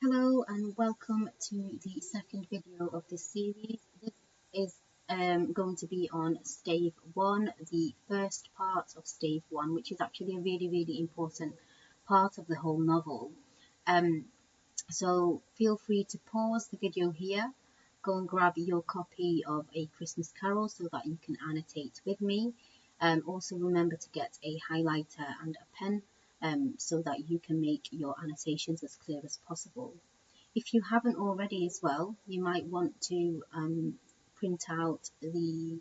Hello and welcome to the second video of this series. This is going to be on stave 1, the first part of stave 1, which is actually a really important part of the whole novel. So feel free to pause the video here, go and grab your copy of A Christmas Carol so that you can annotate with me. Also remember to get a highlighter and a pen so that you can make your annotations as clear as possible. If you haven't already as well, you might want to print out the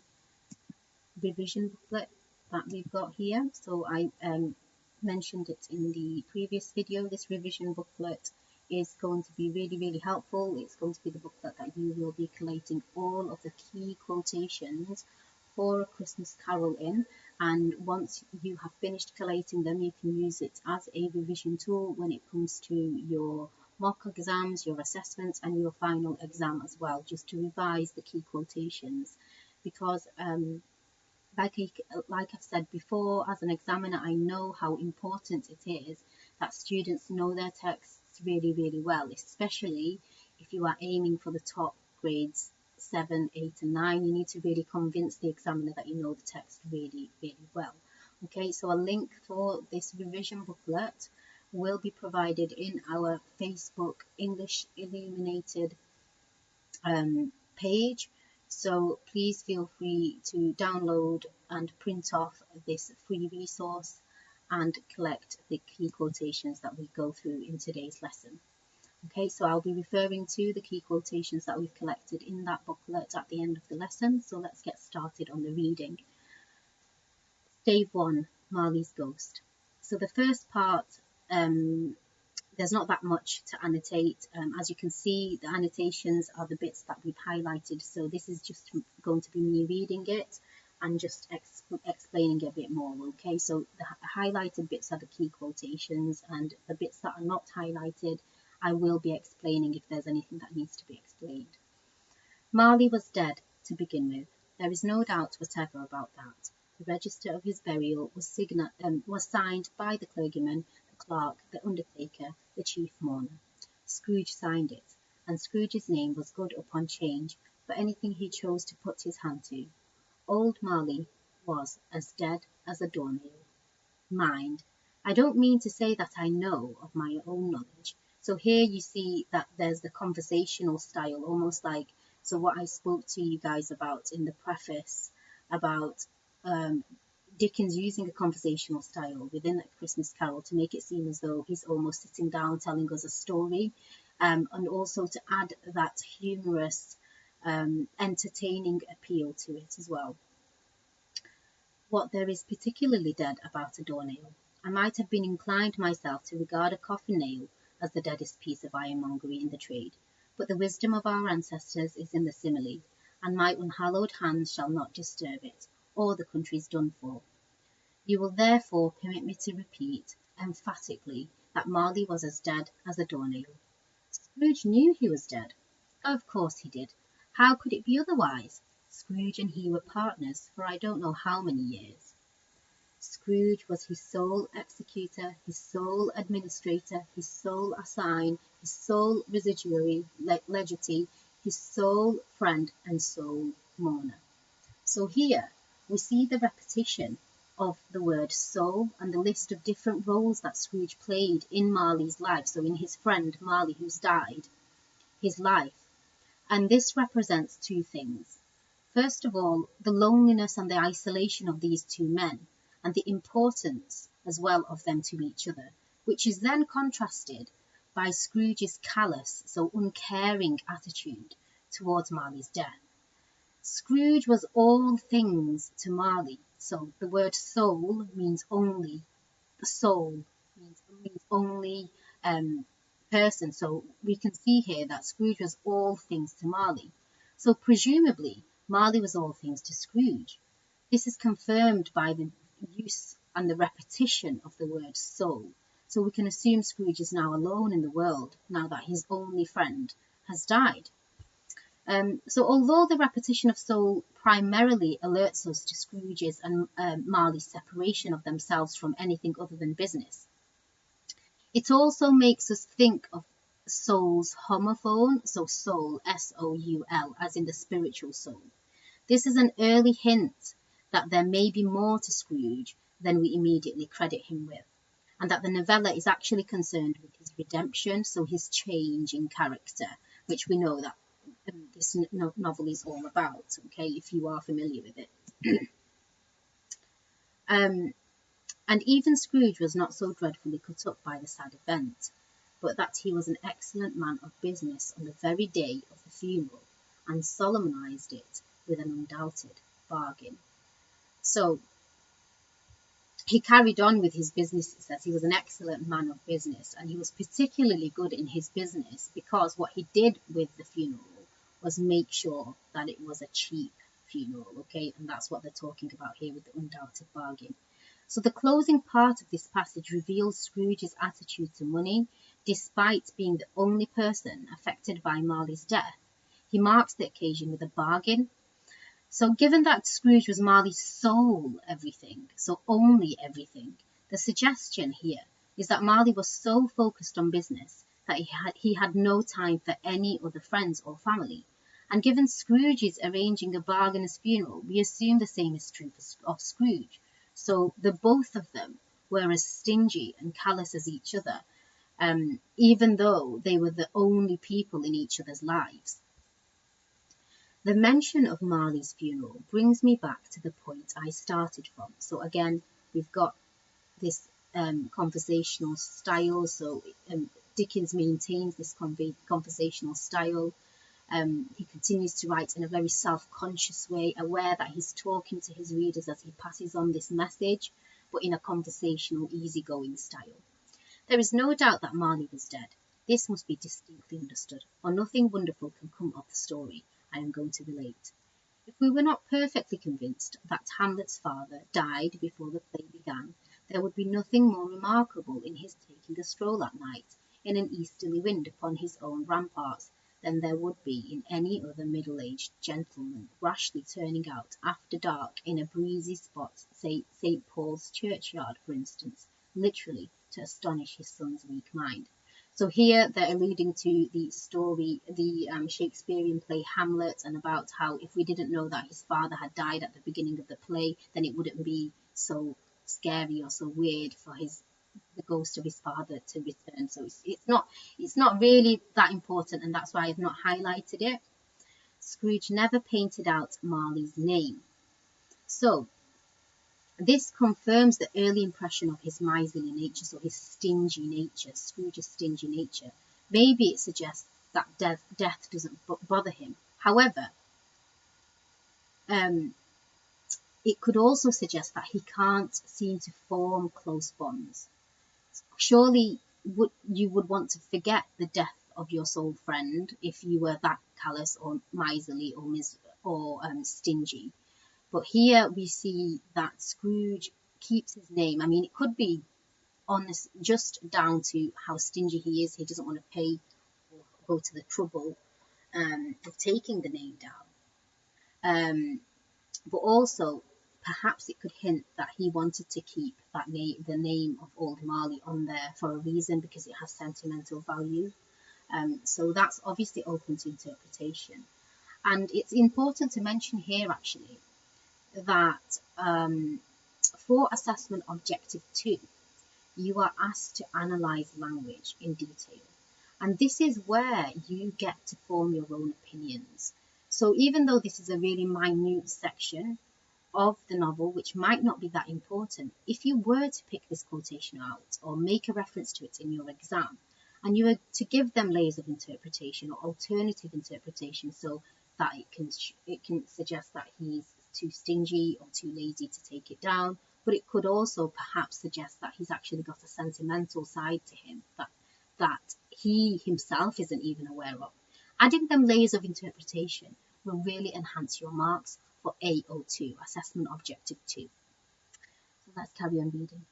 revision booklet that we've got here. So I mentioned it in the previous video. This revision booklet is going to be really helpful. It's going to be the booklet that you will be collating all of the key quotations for A Christmas Carol in, and once you have finished collating them, you can use it as a revision tool when it comes to your mock exams, your assessments and your final exam as well, just to revise the key quotations. Because like I've said before, as an examiner, I know how important it is that students know their texts really well, especially if you are aiming for the top grades 7, 8 and 9. You need to really convince the examiner that you know the text really well. Okay, so a link for this revision booklet will be provided in our Facebook English Illuminated page. So please feel free to download and print off this free resource and collect the key quotations that we go through in today's lesson. Okay, so I'll be referring to the key quotations that we've collected in that booklet at the end of the lesson. So let's get started on the reading. Stave 1, Marley's Ghost. So the first part, there's not that much to annotate. As you can see, the annotations are the bits that we've highlighted. So this is just going to be me reading it and just explaining a bit more. Okay, so the highlighted bits are the key quotations, and the bits that are not highlighted I will be explaining if there's anything that needs to be explained. Marley was dead to begin with. There is no doubt whatever about that. The register of his burial was signed by the clergyman, the clerk, the undertaker, the chief mourner. Scrooge signed it, and Scrooge's name was good upon change for anything he chose to put his hand to. Old Marley was as dead as a doornail. Mind, I don't mean to say that I know of my own knowledge. So here you see that there's the conversational style, almost like, so what I spoke to you guys about in the preface, about Dickens using a conversational style within A Christmas Carol to make it seem as though he's almost sitting down telling us a story, and also to add that humorous, entertaining appeal to it as well. What there is particularly dead about a doornail, I might have been inclined myself to regard a coffin nail as the deadest piece of ironmongery in the trade, but the wisdom of our ancestors is in the simile, and my unhallowed hands shall not disturb it, or the country's done for. You will therefore permit me to repeat emphatically that Marley was as dead as a doornail. Scrooge knew he was dead. Of course he did. How could it be otherwise? Scrooge and he were partners for I don't know how many years. Scrooge was his sole executor, his sole administrator, his sole assign, his sole residuary legatee, his sole friend and sole mourner. So here we see the repetition of the word sole and the list of different roles that Scrooge played in Marley's life. So in his friend Marley, who's died, his life. And this represents two things. First of all, the loneliness and the isolation of these two men, and the importance as well of them to each other, which is then contrasted by Scrooge's callous, so uncaring attitude towards Marley's death. Scrooge was all things to Marley, so the word soul means only, the soul means only person, so we can see here that Scrooge was all things to Marley. So presumably, Marley was all things to Scrooge. This is confirmed by the use and the repetition of the word soul. So we can assume Scrooge is now alone in the world, now that his only friend has died. So although the repetition of soul primarily alerts us to Scrooge's and Marley's separation of themselves from anything other than business, it also makes us think of soul's homophone, so soul, S-O-U-L, as in the spiritual soul. This is an early hint that there may be more to Scrooge than we immediately credit him with, and that the novella is actually concerned with his redemption, so his change in character, which we know that this novel is all about, okay, if you are familiar with it. And even Scrooge was not so dreadfully cut up by the sad event, but that he was an excellent man of business on the very day of the funeral, and solemnized it with an undoubted bargain. So he carried on with his business. It says he was an excellent man of business, and he was particularly good in his business because what he did with the funeral was make sure that it was a cheap funeral, okay? And that's what they're talking about here with the undoubted bargain. So the closing part of this passage reveals Scrooge's attitude to money. Despite being the only person affected by Marley's death, he marks the occasion with a bargain. So given that Scrooge was Marley's sole everything, so only everything, the suggestion here is that Marley was so focused on business that he had no time for any other friends or family. And given Scrooge's arranging a bargainous funeral, we assume the same is true of Scrooge. So the both of them were as stingy and callous as each other, even though they were the only people in each other's lives. The mention of Marley's funeral brings me back to the point I started from. So again, we've got this conversational style. So Dickens maintains this conversational style. He continues to write in a very self-conscious way, aware that he's talking to his readers as he passes on this message, but in a conversational, easygoing style. There is no doubt that Marley was dead. This must be distinctly understood, or nothing wonderful can come of the story I am going to relate. If we were not perfectly convinced that Hamlet's father died before the play began, there would be nothing more remarkable in his taking a stroll at night in an easterly wind upon his own ramparts than there would be in any other middle-aged gentleman rashly turning out after dark in a breezy spot, say St. Paul's churchyard, for instance, literally to astonish his son's weak mind. So here they're alluding to the story, the Shakespearean play Hamlet, and about how if we didn't know that his father had died at the beginning of the play, then it wouldn't be so scary or so weird for the ghost of his father to return. So it's not really that important, and that's why I've not highlighted it. Scrooge never painted out Marley's name. So this confirms the early impression of his miserly nature, so his stingy nature, Scrooge's stingy nature. Maybe it suggests that death doesn't bother him. However, it could also suggest that he can't seem to form close bonds. Surely you would want to forget the death of your soul friend if you were that callous or miserly or stingy. But here we see that Scrooge keeps his name. I mean, it could be honest, just down to how stingy he is. He doesn't want to pay or go to the trouble of taking the name down. But also, perhaps it could hint that he wanted to keep that the name of Old Marley on there for a reason, because it has sentimental value. So that's obviously open to interpretation. And it's important to mention here, actually, that for assessment objective 2, you are asked to analyse language in detail. And this is where you get to form your own opinions. So even though this is a really minute section of the novel, which might not be that important, if you were to pick this quotation out or make a reference to it in your exam, and you were to give them layers of interpretation or alternative interpretation, so that it can suggest that he's too stingy or too lazy to take it down, but it could also perhaps suggest that he's actually got a sentimental side to him that he himself isn't even aware of. Adding them layers of interpretation will really enhance your marks for AO2, Assessment Objective 2. So let's carry on reading.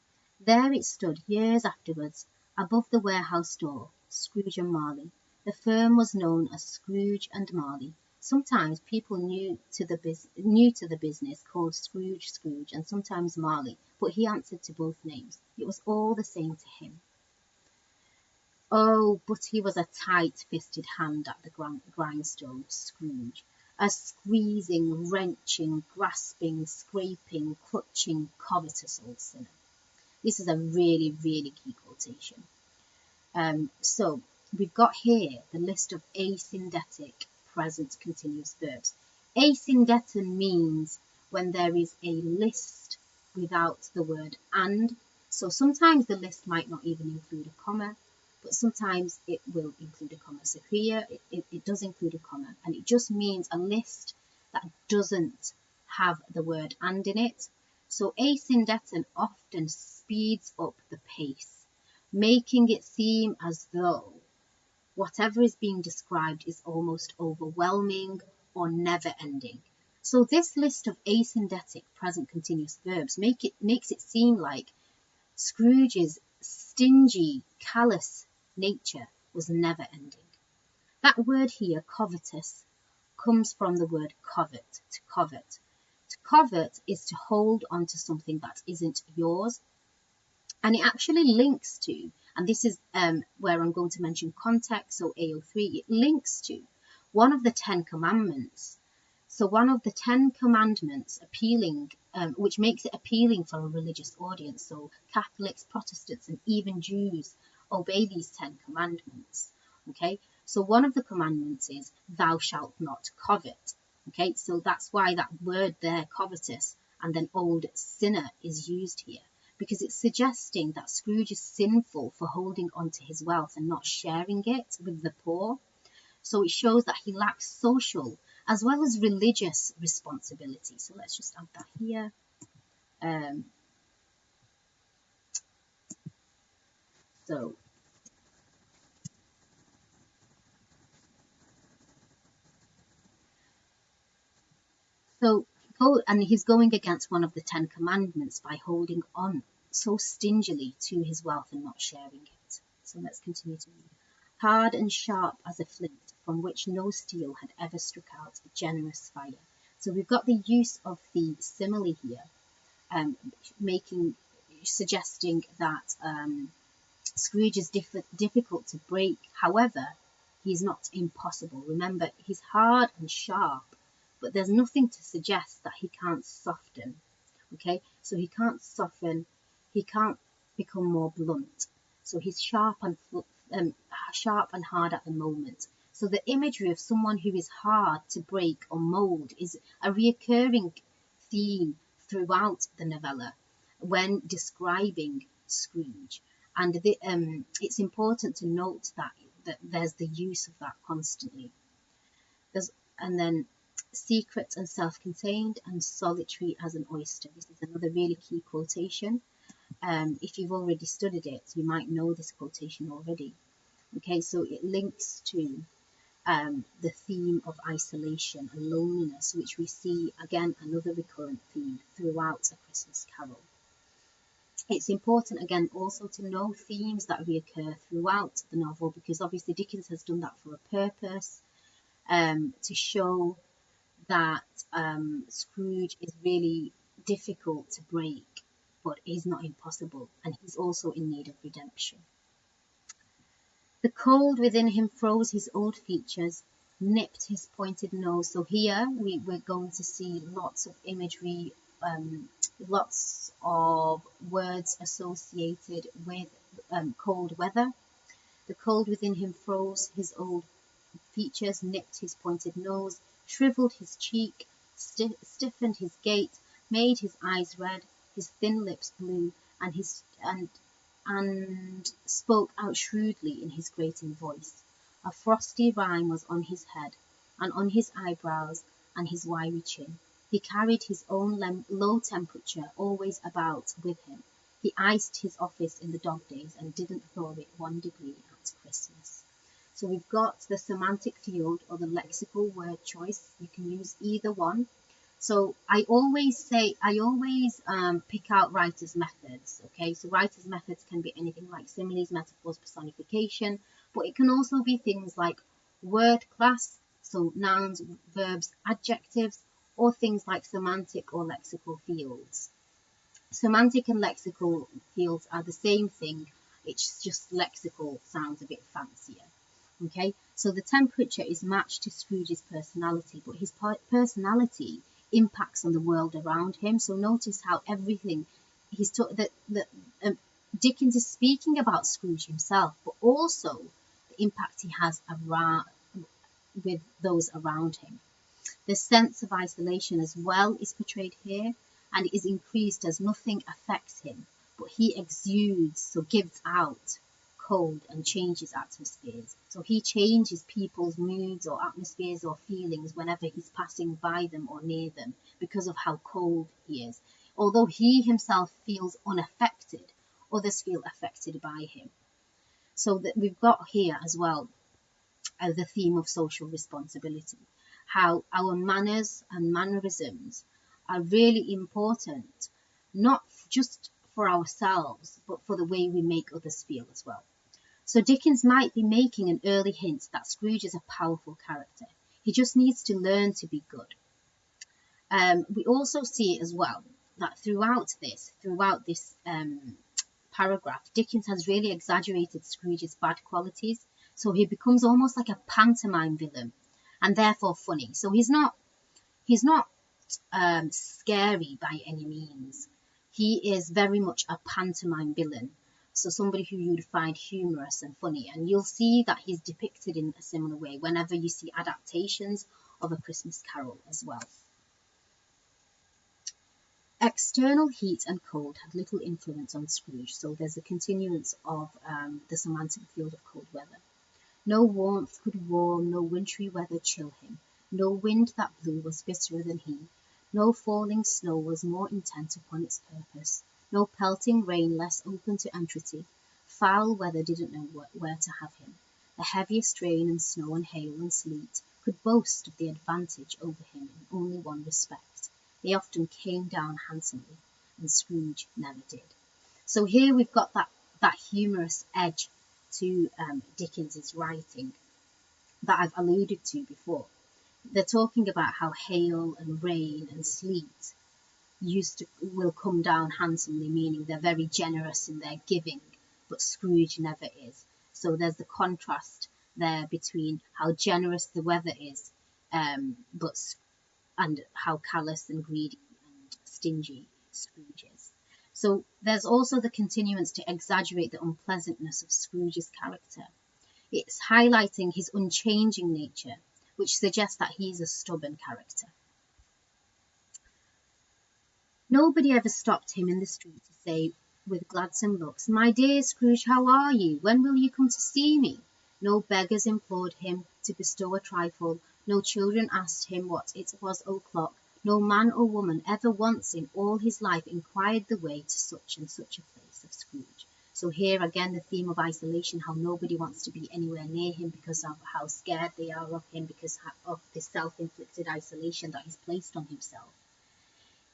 There it stood years afterwards, above the warehouse door, Scrooge and Marley. The firm was known as Scrooge and Marley. Sometimes people new to the business called Scrooge, and sometimes Marley, but he answered to both names. It was all the same to him. Oh, but he was a tight-fisted hand at the grindstone, Scrooge. A squeezing, wrenching, grasping, scraping, clutching, covetous old sinner. This is a really, really key quotation. So we've got here the list of asyndetic present continuous verbs. Asyndeton means when there is a list without the word and. So sometimes the list might not even include a comma, but sometimes it will include a comma. So here it does include a comma, and it just means a list that doesn't have the word and in it. So asyndeton often speeds up the pace, making it seem as though whatever is being described is almost overwhelming or never ending. So this list of asyndetic present continuous verbs makes it seem like Scrooge's stingy, callous nature was never ending. That word here, covetous, comes from the word covet, to covet. To covet is to hold on to something that isn't yours. And it actually links to, and this is where I'm going to mention context, so AO3, it links to one of the 10 commandments. So one of the 10 commandments appealing, which makes it appealing for a religious audience. So Catholics, Protestants, and even Jews obey these 10 commandments. Okay, so one of the commandments is thou shalt not covet. Okay, so that's why that word there, covetous, and then old sinner is used here, because it's suggesting that Scrooge is sinful for holding on to his wealth and not sharing it with the poor. So it shows that he lacks social as well as religious responsibility. So let's just add that here. And he's going against one of the 10 commandments by holding on so stingily to his wealth and not sharing it. So let's continue to read. Hard and sharp as a flint, from which no steel had ever struck out a generous fire. So we've got the use of the simile here, suggesting that Scrooge is difficult to break. However, he's not impossible. Remember, he's hard and sharp, but there's nothing to suggest that he can't soften. Okay, so he can't soften, he can't become more blunt. So he's sharp and hard at the moment. So the imagery of someone who is hard to break or mold is a recurring theme throughout the novella when describing Scrooge. And it's important to note that there's the use of that constantly. And then secret and self-contained and solitary as an oyster. This is another really key quotation. If you've already studied it, you might know this quotation already. Okay, so it links to the theme of isolation and loneliness, which we see, again, another recurrent theme throughout A Christmas Carol. It's important, again, also to know themes that reoccur throughout the novel, because obviously Dickens has done that for a purpose, to show that Scrooge is really difficult to break, but he's not impossible, and he's also in need of redemption. The cold within him froze his old features, nipped his pointed nose. So here we're going to see lots of imagery, lots of words associated with cold weather. The cold within him froze his old features, nipped his pointed nose, shriveled his cheek, stiffened his gait, made his eyes red, his thin lips blue, and spoke out shrewdly in his grating voice. A frosty rime was on his head, and on his eyebrows, and his wiry chin. He carried his own low temperature always about with him. He iced his office in the dog days and didn't thaw it 1 degree at Christmas. So we've got the semantic field or the lexical word choice. You can use either one. So I always pick out writer's methods. Okay, so writer's methods can be anything like similes, metaphors, personification, but it can also be things like word class, so nouns, verbs, adjectives, or things like semantic or lexical fields. Semantic and lexical fields are the same thing, It's just lexical sounds a bit fancier. Okay, so the temperature is matched to Scrooge's personality, but his personality impacts on the world around him. So notice how everything that Dickens is speaking about Scrooge himself, but also the impact he has around with those around him. The sense of isolation as well is portrayed here, and it is increased as nothing affects him, but he exudes, so gives out cold and changes atmospheres. So he changes people's moods or atmospheres or feelings whenever he's passing by them or near them because of how cold he is. Although he himself feels unaffected, others feel affected by him. So that we've got here as well the theme of social responsibility, how our manners and mannerisms are really important, not just for ourselves, but for the way we make others feel as well. So Dickens might be making an early hint that Scrooge is a powerful character. He just needs to learn to be good. We also see as well that throughout this paragraph, Dickens has really exaggerated Scrooge's bad qualities. So he becomes almost like a pantomime villain, and therefore funny. So he's not scary by any means. He is very much a pantomime villain. So somebody who you'd find humorous and funny. And you'll see that he's depicted in a similar way whenever you see adaptations of A Christmas Carol as well. External heat and cold had little influence on Scrooge, so there's a continuance of the semantic field of cold weather. No warmth could warm, no wintry weather chill him. No wind that blew was bitterer than he. No falling snow was more intent upon its purpose. No pelting rain less open to entreaty. Foul weather didn't know where to have him. The heaviest rain and snow and hail and sleet could boast of the advantage over him in only one respect. They often came down handsomely, and Scrooge never did. So here we've got that humorous edge to Dickens's writing that I've alluded to before. They're talking about how hail and rain and sleet will come down handsomely, meaning they're very generous in their giving, but Scrooge never is. So there's the contrast there between how generous the weather is, and how callous and greedy and stingy Scrooge is. So there's also the continuance to exaggerate the unpleasantness of Scrooge's character. It's highlighting his unchanging nature, which suggests that he's a stubborn character. Nobody ever stopped him in the street to say, with gladsome looks, "My dear Scrooge, how are you? When will you come to see me?" No beggars implored him to bestow a trifle. No children asked him what it was o'clock. No man or woman ever once in all his life inquired the way to such and such a place of Scrooge. So here again the theme of isolation, how nobody wants to be anywhere near him because of how scared they are of him, because of the self-inflicted isolation that he's placed on himself.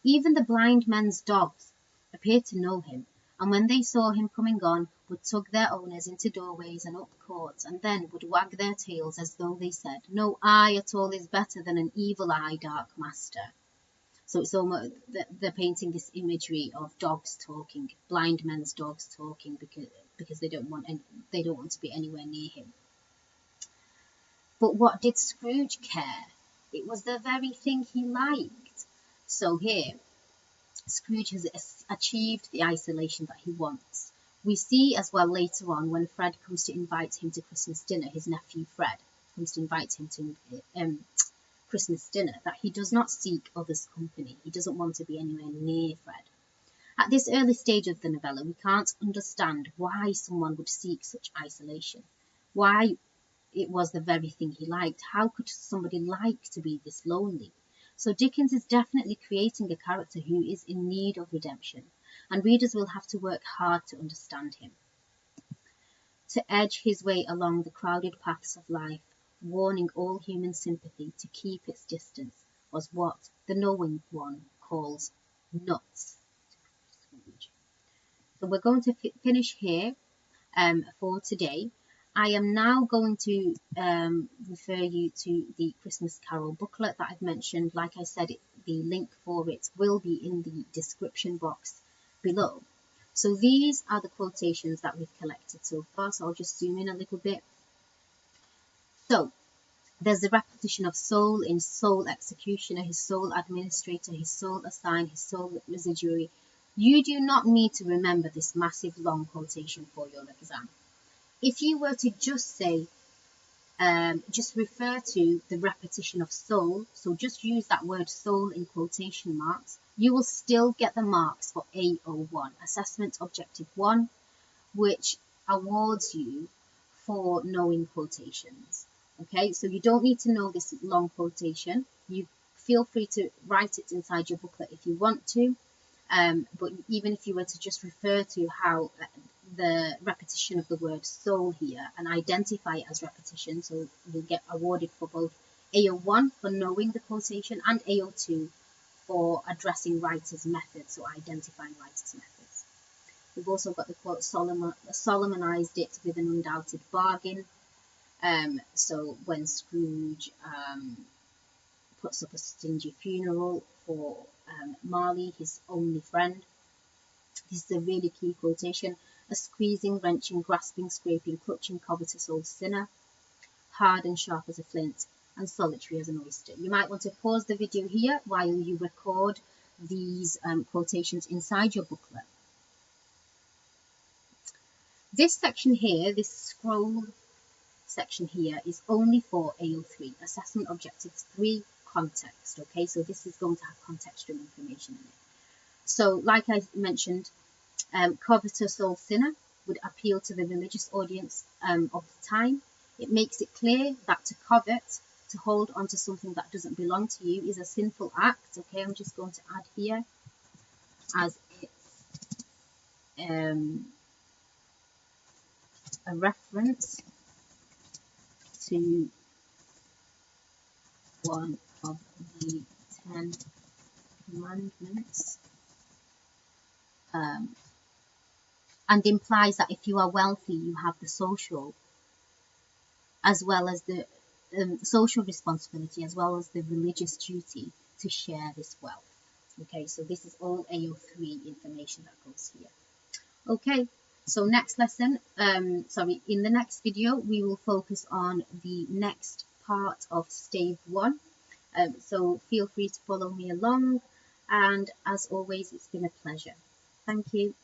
Even the blind men's dogs appeared to know him, and when they saw him coming on, would tug their owners into doorways and up courts, and then would wag their tails as though they said, "No eye at all is better than an evil eye, dark master." So it's almost they're painting this imagery of dogs talking, blind men's dogs talking, because they don't want to be anywhere near him. But what did Scrooge care? It was the very thing he liked. So here, Scrooge has achieved the isolation that he wants. We see as well later on when Fred comes to invite him to Christmas dinner, his nephew Fred comes to invite him to Christmas dinner, that he does not seek others' company. He doesn't want to be anywhere near Fred. At this early stage of the novella, we can't understand why someone would seek such isolation, why it was the very thing he liked. How could somebody like to be this lonely? So Dickens is definitely creating a character who is in need of redemption, and readers will have to work hard to understand him. To edge his way along the crowded paths of life, warning all human sympathy to keep its distance, was what the knowing one calls nuts. So we're going to finish here for today. I am now going to refer you to the Christmas Carol booklet that I've mentioned. Like I said, the link for it will be in the description box below. So these are the quotations that we've collected so far. So I'll just zoom in a little bit. So there's the repetition of sole in sole executioner, his sole administrator, his sole assign, his sole residuary. You do not need to remember this massive long quotation for your exam. If you were to just say, just refer to the repetition of sole, so just use that word sole in quotation marks, you will still get the marks for AO1, Assessment Objective 1, which awards you for knowing quotations. Okay, so you don't need to know this long quotation. You feel free to write it inside your booklet if you want to, but even if you were to just refer to how the repetition of the word sole here and identify it as repetition, so you'll get awarded for both AO1 for knowing the quotation and AO2 for addressing writer's methods, or identifying writer's methods. We've also got the quote, Solomonized it with an undoubted bargain. So when Scrooge puts up a stingy funeral for Marley, his only friend. This is a really key quotation. A squeezing, wrenching, grasping, scraping, clutching, covetous old sinner, hard and sharp as a flint, and solitary as an oyster. You might want to pause the video here while you record these quotations inside your booklet. This section here, this scroll section here, is only for AO3, Assessment Objective 3, Context. Okay, so this is going to have contextual information in it. So, like I mentioned, covetous old sinner would appeal to the religious audience of the time. It makes it clear that to covet, to hold on to something that doesn't belong to you, is a sinful act. Okay, I'm just going to add here as it's a reference to one of the 10 Commandments, and implies that if you are wealthy, you have the social, as well as the social responsibility, as well as the religious duty to share this wealth. Okay, so this is all AO3 information that goes here. Okay, so next lesson, in the next video, we will focus on the next part of stave 1. So feel free to follow me along, and as always, it's been a pleasure. Thank you.